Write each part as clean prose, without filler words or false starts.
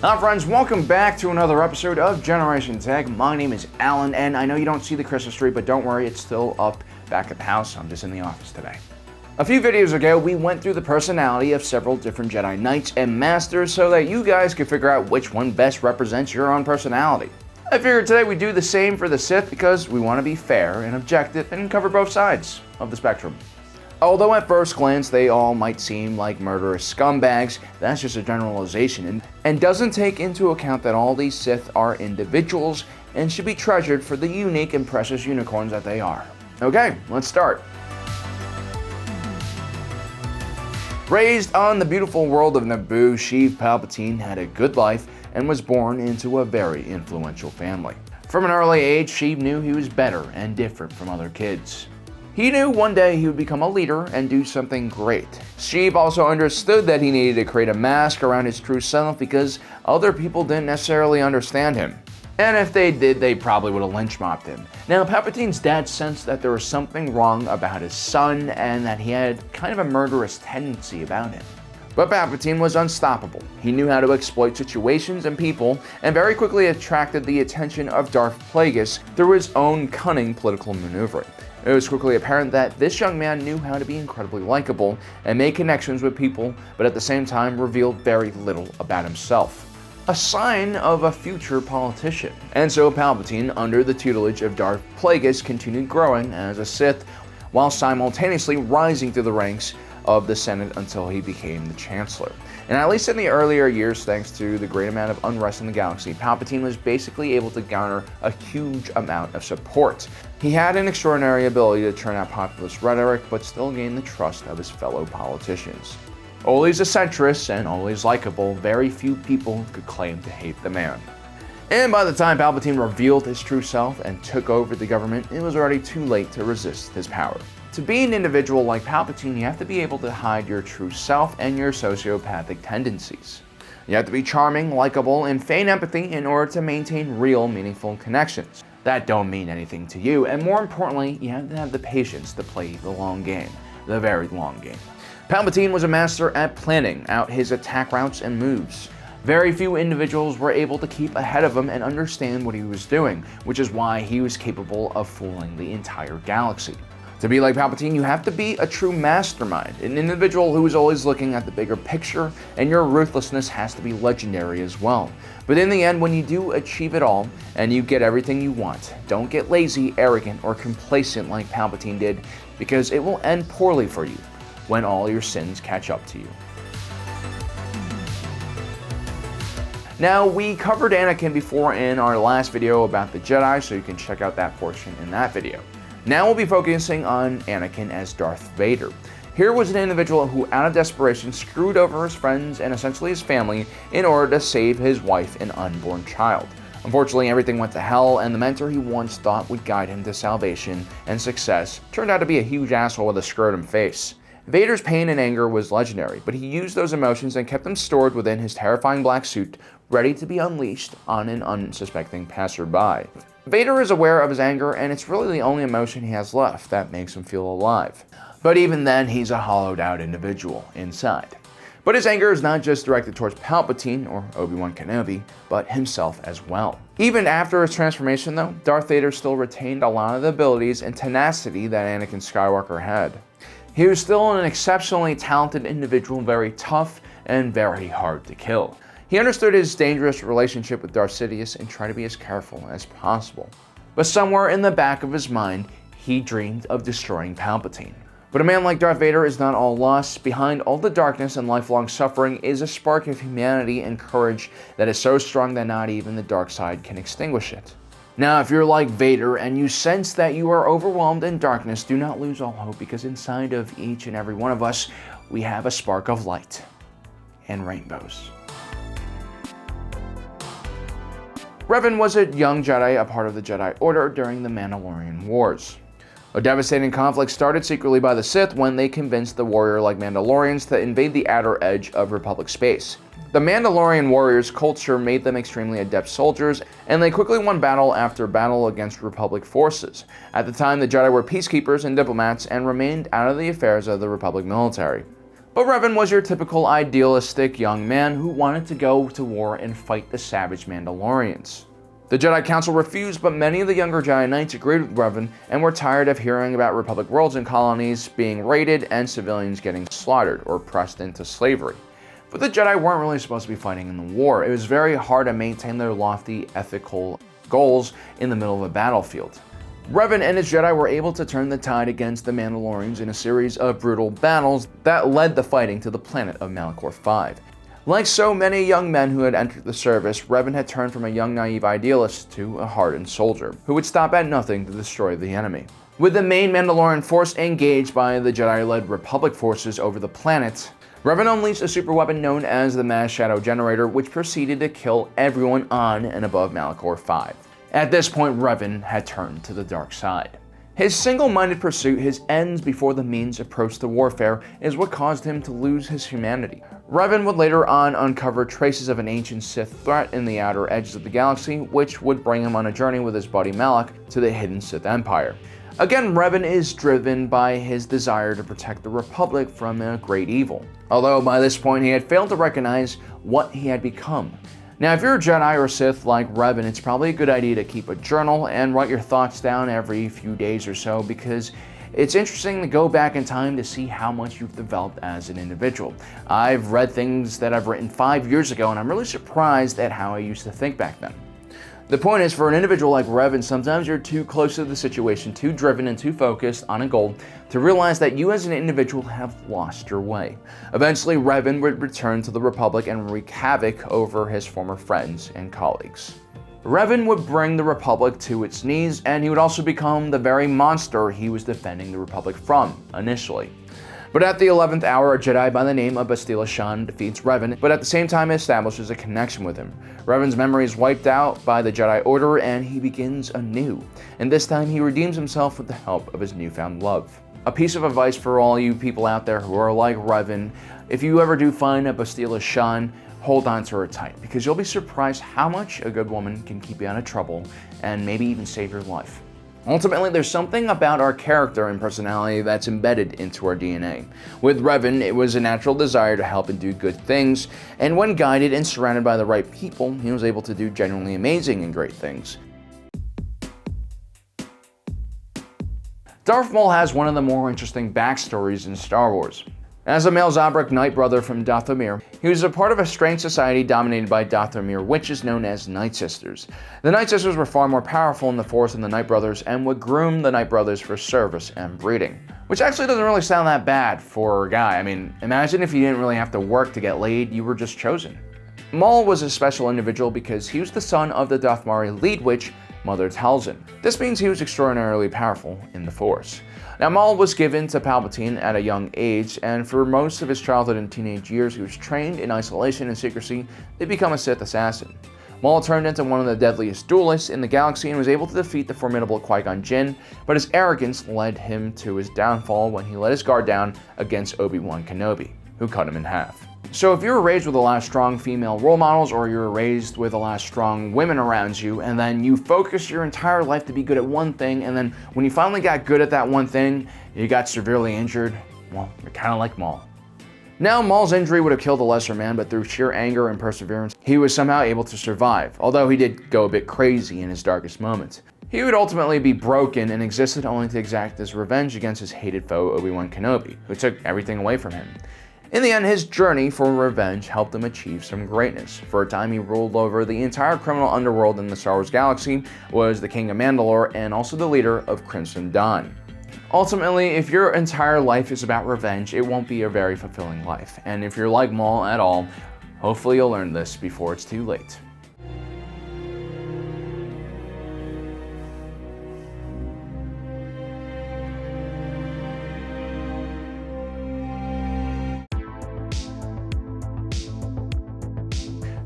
Hi friends, welcome back to another episode of Generation Tech. My name is Alan, and I know you don't see the Christmas tree, but don't worry, it's still up back at the house. I'm just in the office today. A few videos ago, we went through the personality of several different Jedi Knights and Masters so that you guys could figure out which one best represents your own personality. I figured today we'd do the same for the Sith because we want to be fair and objective and cover both sides of the spectrum. Although at first glance they all might seem like murderous scumbags, that's just a generalization and doesn't take into account that all these Sith are individuals and should be treasured for the unique and precious unicorns that they are. Okay, let's start. Raised on the beautiful world of Naboo, Sheev Palpatine had a good life and was born into a very influential family. From an early age, Sheev knew he was better and different from other kids. He knew one day he would become a leader and do something great. Sheev also understood that he needed to create a mask around his true self because other people didn't necessarily understand him. And if they did, they probably would have lynch mobbed him. Now, Palpatine's dad sensed that there was something wrong about his son and that he had kind of a murderous tendency about him. But Palpatine was unstoppable. He knew how to exploit situations and people, and very quickly attracted the attention of Darth Plagueis through his own cunning political maneuvering. It was quickly apparent that this young man knew how to be incredibly likable and make connections with people, but at the same time revealed very little about himself. A sign of a future politician. And so Palpatine, under the tutelage of Darth Plagueis, continued growing as a Sith, while simultaneously rising through the ranks of the Senate until he became the Chancellor. And at least in the earlier years, thanks to the great amount of unrest in the galaxy, Palpatine was basically able to garner a huge amount of support. He had an extraordinary ability to turn out populist rhetoric, but still gain the trust of his fellow politicians. Always a centrist and always likable, very few people could claim to hate the man. And by the time Palpatine revealed his true self and took over the government, it was already too late to resist his power. To be an individual like Palpatine, you have to be able to hide your true self and your sociopathic tendencies. You have to be charming, likable, and feign empathy in order to maintain real, meaningful connections that don't mean anything to you, and more importantly, you have to have the patience to play the long game, the very long game. Palpatine was a master at planning out his attack routes and moves. Very few individuals were able to keep ahead of him and understand what he was doing, which is why he was capable of fooling the entire galaxy. To be like Palpatine, you have to be a true mastermind, an individual who is always looking at the bigger picture, and your ruthlessness has to be legendary as well. But in the end, when you do achieve it all, and you get everything you want, don't get lazy, arrogant, or complacent like Palpatine did, because it will end poorly for you when all your sins catch up to you. Now, we covered Anakin before in our last video about the Jedi, so you can check out that portion in that video. Now we'll be focusing on Anakin as Darth Vader. Here was an individual who, out of desperation, screwed over his friends and essentially his family in order to save his wife and unborn child. Unfortunately, everything went to hell, and the mentor he once thought would guide him to salvation and success turned out to be a huge asshole with a scrotum face. Vader's pain and anger was legendary, but he used those emotions and kept them stored within his terrifying black suit, ready to be unleashed on an unsuspecting passerby. Vader is aware of his anger, and it's really the only emotion he has left that makes him feel alive. But even then, he's a hollowed out individual inside. But his anger is not just directed towards Palpatine or Obi-Wan Kenobi, but himself as well. Even after his transformation though, Darth Vader still retained a lot of the abilities and tenacity that Anakin Skywalker had. He was still an exceptionally talented individual, very tough and very hard to kill. He understood his dangerous relationship with Darth Sidious and tried to be as careful as possible. But somewhere in the back of his mind, he dreamed of destroying Palpatine. But a man like Darth Vader is not all lost. Behind all the darkness and lifelong suffering is a spark of humanity and courage that is so strong that not even the dark side can extinguish it. Now, if you're like Vader and you sense that you are overwhelmed in darkness, do not lose all hope, because inside of each and every one of us, we have a spark of light and rainbows. Revan was a young Jedi, a part of the Jedi Order during the Mandalorian Wars. A devastating conflict started secretly by the Sith when they convinced the warrior-like Mandalorians to invade the outer edge of Republic space. The Mandalorian warriors' culture made them extremely adept soldiers, and they quickly won battle after battle against Republic forces. At the time, the Jedi were peacekeepers and diplomats and remained out of the affairs of the Republic military. But Revan was your typical idealistic young man who wanted to go to war and fight the savage Mandalorians. The Jedi Council refused, but many of the younger Jedi Knights agreed with Revan and were tired of hearing about Republic worlds and colonies being raided and civilians getting slaughtered or pressed into slavery. But the Jedi weren't really supposed to be fighting in the war. It was very hard to maintain their lofty ethical goals in the middle of a battlefield. Revan and his Jedi were able to turn the tide against the Mandalorians in a series of brutal battles that led the fighting to the planet of Malachor V. Like so many young men who had entered the service, Revan had turned from a young naive idealist to a hardened soldier, who would stop at nothing to destroy the enemy. With the main Mandalorian force engaged by the Jedi-led Republic forces over the planet, Revan unleashed a superweapon known as the Mass Shadow Generator, which proceeded to kill everyone on and above Malachor V. At this point, Revan had turned to the dark side. His single-minded pursuit, his ends before the means approach to warfare, is what caused him to lose his humanity. Revan would later on uncover traces of an ancient Sith threat in the outer edges of the galaxy, which would bring him on a journey with his buddy Malak to the hidden Sith Empire. Again, Revan is driven by his desire to protect the Republic from a great evil, although by this point he had failed to recognize what he had become. Now, if you're a Jedi or Sith like Revan, it's probably a good idea to keep a journal and write your thoughts down every few days or so, because it's interesting to go back in time to see how much you've developed as an individual. I've read things that I've written 5 years ago, and I'm really surprised at how I used to think back then. The point is, for an individual like Revan, sometimes you're too close to the situation, too driven and too focused on a goal to realize that you as an individual have lost your way. Eventually, Revan would return to the Republic and wreak havoc over his former friends and colleagues. Revan would bring the Republic to its knees, and he would also become the very monster he was defending the Republic from, initially. But at the 11th hour, a Jedi by the name of Bastila Shan defeats Revan, but at the same time establishes a connection with him. Revan's memory is wiped out by the Jedi Order, and he begins anew. And this time, he redeems himself with the help of his newfound love. A piece of advice for all you people out there who are like Revan: if you ever do find a Bastila Shan, hold on to her tight, because you'll be surprised how much a good woman can keep you out of trouble and maybe even save your life. Ultimately, there's something about our character and personality that's embedded into our DNA. With Revan, it was a natural desire to help and do good things, and when guided and surrounded by the right people, he was able to do genuinely amazing and great things. Darth Maul has one of the more interesting backstories in Star Wars. As a Malzahric Knight brother from Dathomir, he was a part of a strange society dominated by Dathomir witches known as Night Sisters. The Night Sisters were far more powerful in the Force than the Night Brothers and would groom the Night Brothers for service and breeding. Which actually doesn't really sound that bad for a guy. I mean, imagine if you didn't really have to work to get laid, you were just chosen. Maul was a special individual because he was the son of the Dathmari lead witch, Mother Talzin. This means he was extraordinarily powerful in the Force. Now, Maul was given to Palpatine at a young age, and for most of his childhood and teenage years, he was trained in isolation and secrecy to become a Sith assassin. Maul turned into one of the deadliest duelists in the galaxy and was able to defeat the formidable Qui-Gon Jinn, but his arrogance led him to his downfall when he let his guard down against Obi-Wan Kenobi, who cut him in half. So if you were raised with a lot of strong female role models, or you were raised with a lot of strong women around you, and then you focused your entire life to be good at one thing, and then when you finally got good at that one thing, you got severely injured, well, you're kind of like Maul. Now, Maul's injury would have killed a lesser man, but through sheer anger and perseverance, he was somehow able to survive, although he did go a bit crazy in his darkest moments. He would ultimately be broken and existed only to exact his revenge against his hated foe Obi-Wan Kenobi, who took everything away from him. In the end, his journey for revenge helped him achieve some greatness. For a time, he ruled over the entire criminal underworld in the Star Wars galaxy, was the King of Mandalore, and also the leader of Crimson Dawn. Ultimately, if your entire life is about revenge, it won't be a very fulfilling life. And if you're like Maul at all, hopefully you'll learn this before it's too late.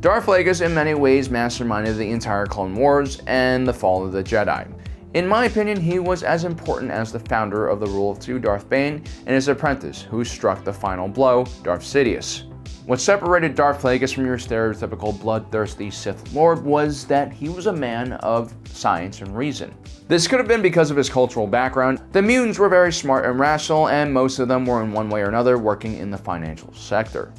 Darth Plagueis in many ways masterminded the entire Clone Wars and the fall of the Jedi. In my opinion, he was as important as the founder of the Rule of Two, Darth Bane, and his apprentice, who struck the final blow, Darth Sidious. What separated Darth Plagueis from your stereotypical bloodthirsty Sith Lord was that he was a man of science and reason. This could have been because of his cultural background. The mutants were very smart and rational, and most of them were in one way or another working in the financial sector.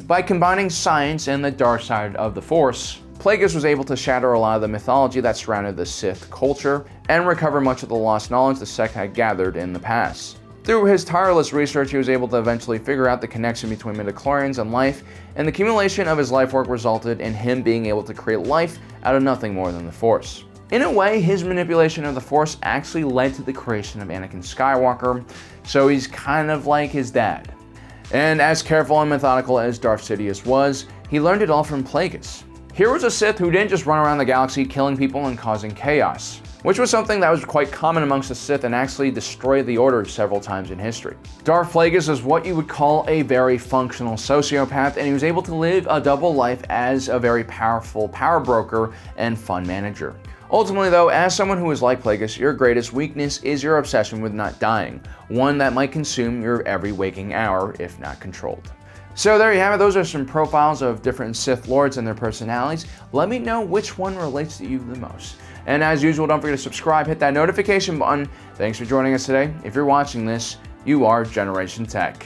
By combining science and the dark side of the Force, Plagueis was able to shatter a lot of the mythology that surrounded the Sith culture and recover much of the lost knowledge the sect had gathered in the past. Through his tireless research, he was able to eventually figure out the connection between midichlorians and life, and the accumulation of his life work resulted in him being able to create life out of nothing more than the Force. In a way, his manipulation of the Force actually led to the creation of Anakin Skywalker, so he's kind of like his dad. And as careful and methodical as Darth Sidious was, he learned it all from Plagueis. Here was a Sith who didn't just run around the galaxy killing people and causing chaos, which was something that was quite common amongst the Sith and actually destroyed the Order several times in history. Darth Plagueis is what you would call a very functional sociopath, and he was able to live a double life as a very powerful power broker and fun manager. Ultimately though, as someone who is like Plagueis, your greatest weakness is your obsession with not dying, one that might consume your every waking hour if not controlled. So there you have it, those are some profiles of different Sith Lords and their personalities. Let me know which one relates to you the most. And as usual, don't forget to subscribe, hit that notification button. Thanks for joining us today. If you're watching this, you are Generation Tech.